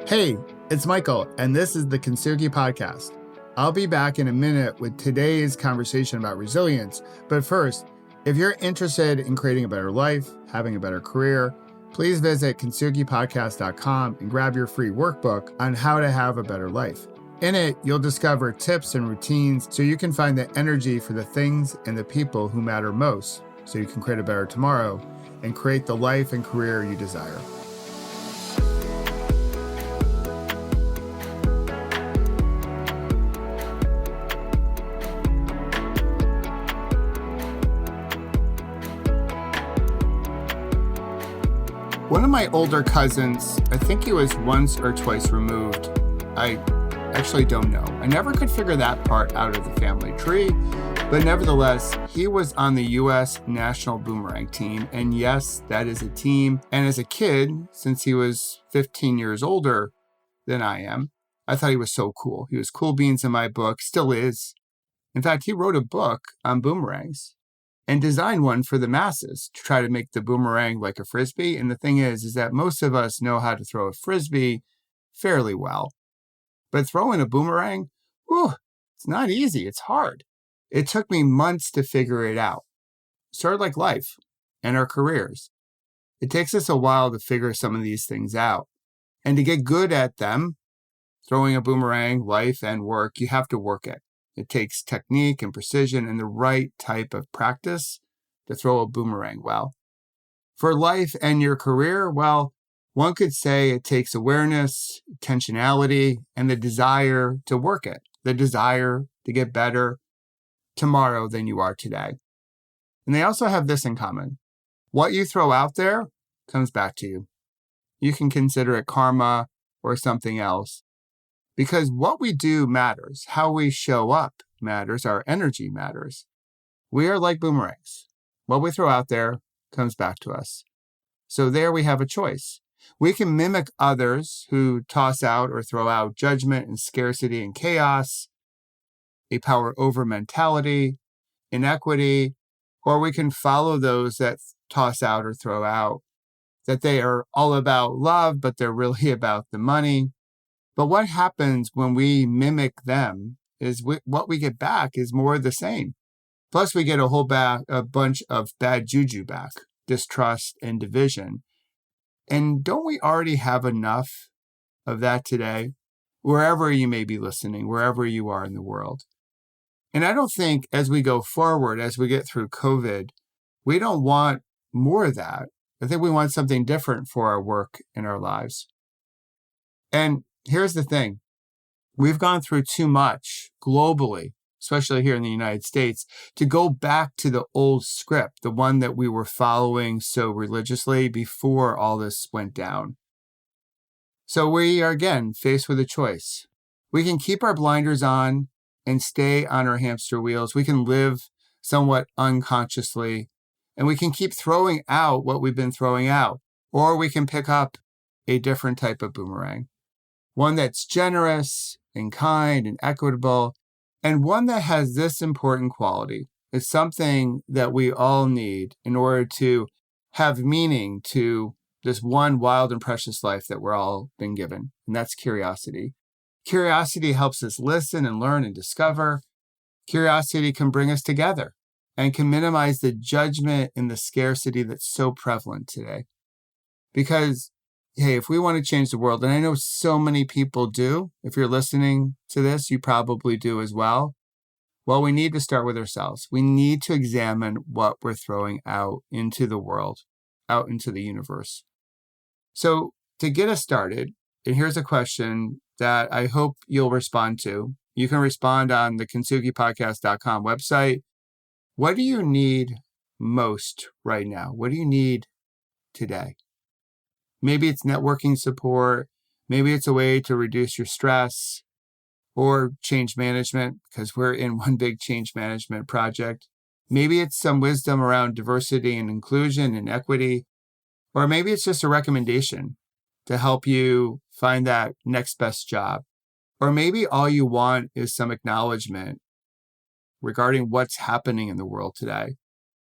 Hey, it's Michael, and this is the Kintsugi Podcast. I'll be back in a minute with today's conversation about resilience. But first, if you're interested in creating a better life, having a better career, please visit kintsugipodcast.com and grab your free workbook on how to have a better life. In it, you'll discover tips and routines so you can find the energy for the things and the people who matter most, so you can create a better tomorrow and create the life and career you desire. One of my older cousins, I think he was once or twice removed. I actually don't know. I never could figure that part out of the family tree, but nevertheless, he was on the U.S. national boomerang team. And yes, that is a team. And as a kid, since he was 15 years older than I am, I thought he was so cool. He was cool beans in my book, still is. In fact, he wrote a book on boomerangs and designed one for the masses to try to make the boomerang like a frisbee. And the thing is that most of us know how to throw a frisbee fairly well. But throwing a boomerang, it's not easy. It's hard. It took me months to figure it out. Sort of like life and our careers. It takes us a while to figure some of these things out. And to get good at them, throwing a boomerang, life and work, you have to work it. It takes technique and precision and the right type of practice to throw a boomerang well. For life and your career, well, one could say it takes awareness, intentionality, and the desire to work it, the desire to get better tomorrow than you are today. And they also have this in common. What you throw out there comes back to you. You can consider it karma or something else. Because what we do matters. How we show up matters. Our energy matters. We are like boomerangs. What we throw out there comes back to us. So there we have a choice. We can mimic others who toss out or throw out judgment and scarcity and chaos, a power over mentality, inequity, or we can follow those that toss out or throw out that they are all about love, but they're really about the money. But what happens when we mimic them is what we get back is more of the same. Plus, we get a bunch of bad juju back, distrust and division. And don't we already have enough of that today? Wherever you may be listening, wherever you are in the world. And I don't think as we go forward, as we get through COVID, we don't want more of that. I think we want something different for our work and our lives. And here's the thing. We've gone through too much globally, especially here in the United States, to go back to the old script, the one that we were following so religiously before all this went down. So we are again faced with a choice. We can keep our blinders on and stay on our hamster wheels. We can live somewhat unconsciously, and we can keep throwing out what we've been throwing out, or we can pick up a different type of boomerang. One that's generous and kind and equitable, and one that has this important quality. It's something that we all need in order to have meaning to this one wild and precious life that we're all been given, and that's curiosity. Curiosity helps us listen and learn and discover. Curiosity can bring us together and can minimize the judgment and the scarcity that's so prevalent today. Because hey, if we want to change the world, and I know so many people do, if you're listening to this, you probably do as well. Well, we need to start with ourselves. We need to examine what we're throwing out into the world, out into the universe. So to get us started, and here's a question that I hope you'll respond to. You can respond on the kintsugipodcast.com website. What do you need most right now? What do you need today? Maybe it's networking support. Maybe it's a way to reduce your stress or change management because we're in one big change management project. Maybe it's some wisdom around diversity and inclusion and equity. Or maybe it's just a recommendation to help you find that next best job. Or maybe all you want is some acknowledgement regarding what's happening in the world today.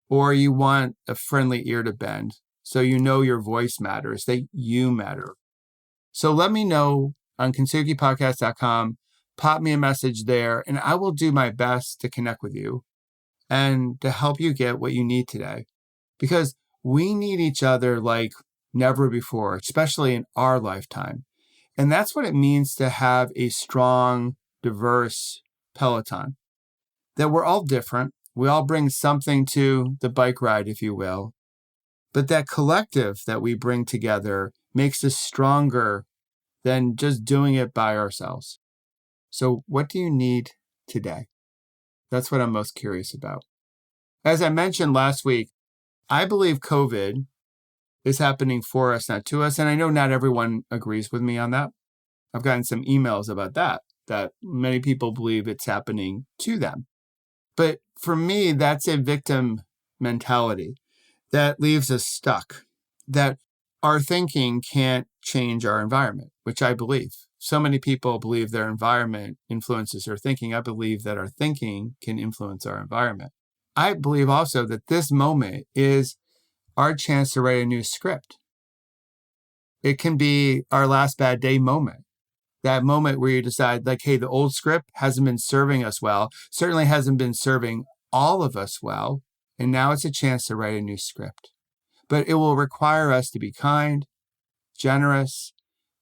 Or you want a friendly ear to bend so you know your voice matters, that you matter. So let me know on kintsugipodcast.com. Pop me a message there, and I will do my best to connect with you and to help you get what you need today. Because we need each other like never before, especially in our lifetime. And that's what it means to have a strong, diverse peloton. That we're all different. We all bring something to the bike ride, if you will. But that collective that we bring together makes us stronger than just doing it by ourselves. So what do you need today? That's what I'm most curious about. As I mentioned last week, I believe COVID is happening for us, not to us. And I know not everyone agrees with me on that. I've gotten some emails about that many people believe it's happening to them. But for me, that's a victim mentality that leaves us stuck, that our thinking can't change our environment, which I believe. So many people believe their environment influences their thinking. I believe that our thinking can influence our environment. I believe also that this moment is our chance to write a new script. It can be our last bad day moment. That moment where you decide, like, hey, the old script hasn't been serving us well, certainly hasn't been serving all of us well, and now it's a chance to write a new script. But it will require us to be kind, generous,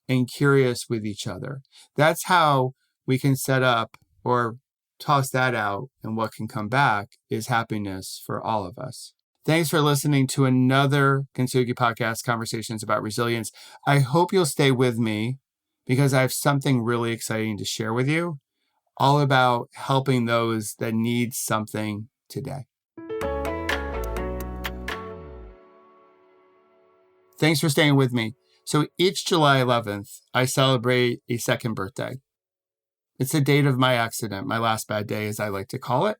and curious with each other. That's how we can set up or toss that out, and what can come back is happiness for all of us. Thanks for listening to another Kintsugi Podcast, Conversations about Resilience. I hope you'll stay with me because I have something really exciting to share with you, all about helping those that need something today. Thanks for staying with me. So each July 11th, I celebrate a second birthday. It's the date of my accident, my last bad day, as I like to call it.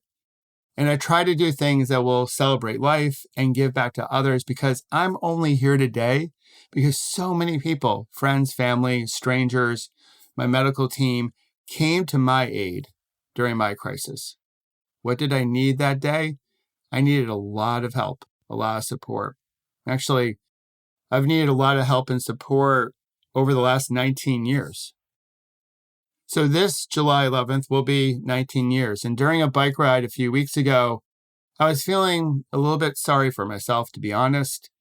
And I try to do things that will celebrate life and give back to others, because I'm only here today because so many people, friends, family, strangers, my medical team, came to my aid during my crisis. What did I need that day? I needed a lot of help, a lot of support. Actually, I've needed a lot of help and support over the last 19 years. So this July 11th will be 19 years. And during a bike ride a few weeks ago, I was feeling a little bit sorry for myself, to be honest.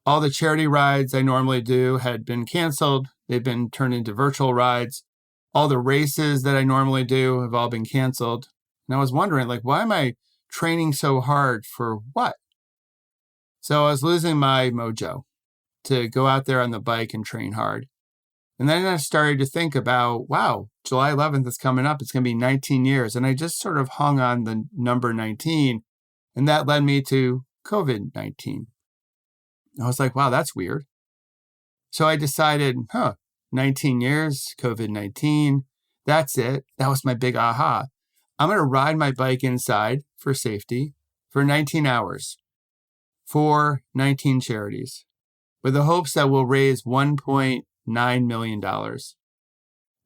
All the charity rides I normally do had been canceled. They've been turned into virtual rides. All the races that I normally do have all been canceled. And I was wondering, like, why am I training so hard for what? So I was losing my mojo to go out there on the bike and train hard. And then I started to think about, wow, July 11th is coming up. It's going to be 19 years. And I just sort of hung on the number 19. And that led me to COVID-19. I was like, wow, that's weird. So I decided, 19 years, COVID-19, that's it. That was my big aha. I'm going to ride my bike inside for safety for 19 hours for 19 charities with the hopes that we'll raise $1.9 million.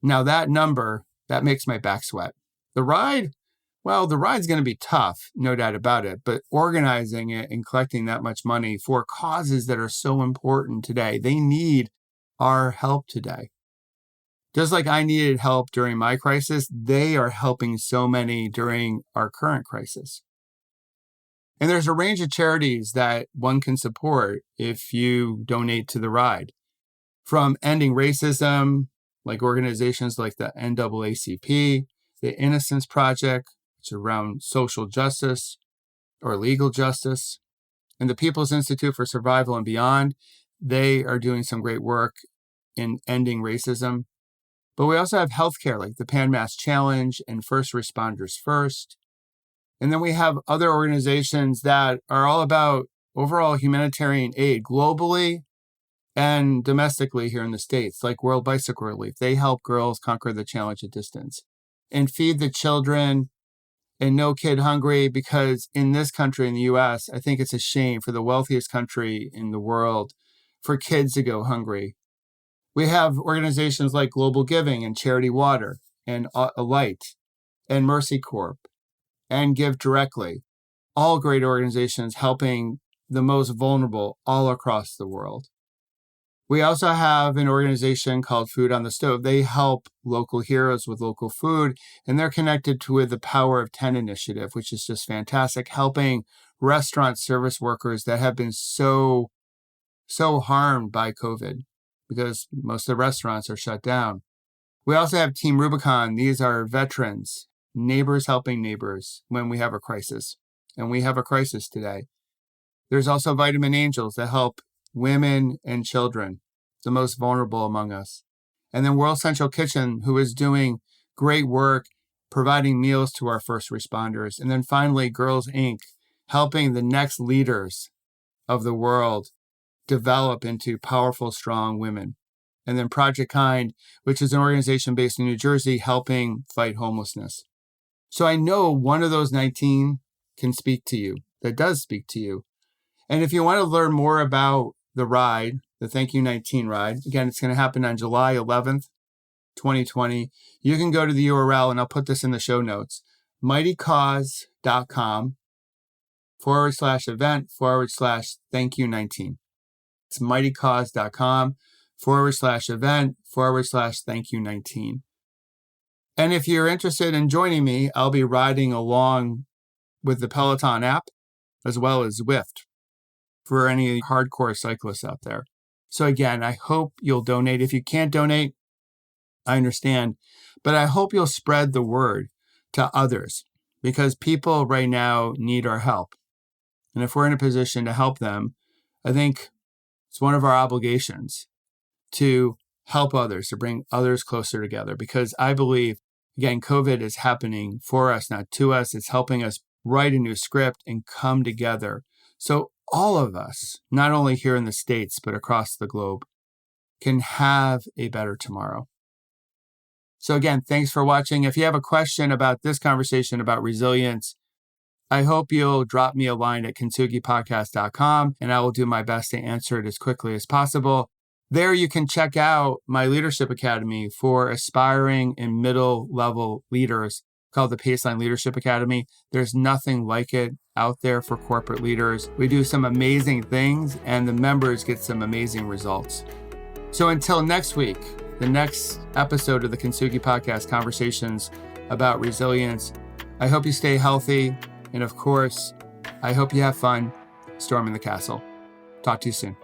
Now that number, that makes my back sweat. The ride's going to be tough, no doubt about it, but organizing it and collecting that much money for causes that are so important today, they need our help today. Just like I needed help during my crisis, they are helping so many during our current crisis. And there's a range of charities that one can support if you donate to the ride. From ending racism, like organizations like the NAACP, the Innocence Project, which is around social justice or legal justice, and the People's Institute for Survival and Beyond, they are doing some great work in ending racism. But we also have healthcare, like the Pan Mass Challenge and First Responders First. And then we have other organizations that are all about overall humanitarian aid globally and domestically here in the States, like World Bicycle Relief. They help girls conquer the challenge of distance and feed the children and no kid hungry, because in this country, in the US, I think it's a shame for the wealthiest country in the world for kids to go hungry. We have organizations like Global Giving and Charity Water and Alight and Mercy Corp and Give Directly, all great organizations helping the most vulnerable all across the world. We also have an organization called Food on the Stove. They help local heroes with local food, and they're connected with the Power of 10 initiative, which is just fantastic, helping restaurant service workers that have been so harmed by COVID because most of the restaurants are shut down. We also have Team Rubicon. These are veterans, neighbors helping neighbors when we have a crisis, and we have a crisis today. There's also Vitamin Angels that help women and children, the most vulnerable among us. And then World Central Kitchen, who is doing great work providing meals to our first responders. And then finally, Girls Inc., helping the next leaders of the world develop into powerful, strong women. And then Project Kind, which is an organization based in New Jersey, helping fight homelessness. So I know one of those 19 can speak to you, that does speak to you. And if you want to learn more about the ride, the Thank You 19 ride, again, it's going to happen on July 11th, 2020. You can go to the URL, and I'll put this in the show notes, mightycause.com/event/Thank You 19. It's mightycause.com/event/Thank You 19. And if you're interested in joining me, I'll be riding along with the Peloton app as well as Zwift for any hardcore cyclists out there. So again, I hope you'll donate. If you can't donate, I understand, but I hope you'll spread the word to others because people right now need our help. And if we're in a position to help them, I think it's one of our obligations to help others, to bring others closer together, because I believe, again, COVID is happening for us, not to us. It's helping us write a new script and come together. So all of us, not only here in the States, but across the globe, can have a better tomorrow. So again, thanks for watching. If you have a question about this conversation about resilience, I hope you'll drop me a line at kintsugipodcast.com, and I will do my best to answer it as quickly as possible. There you can check out my Leadership Academy for aspiring and middle-level leaders called the Paceline Leadership Academy. There's nothing like it out there for corporate leaders. We do some amazing things, and the members get some amazing results. So until next week, the next episode of the Kintsugi Podcast, conversations about resilience, I hope you stay healthy. And of course, I hope you have fun storming the castle. Talk to you soon.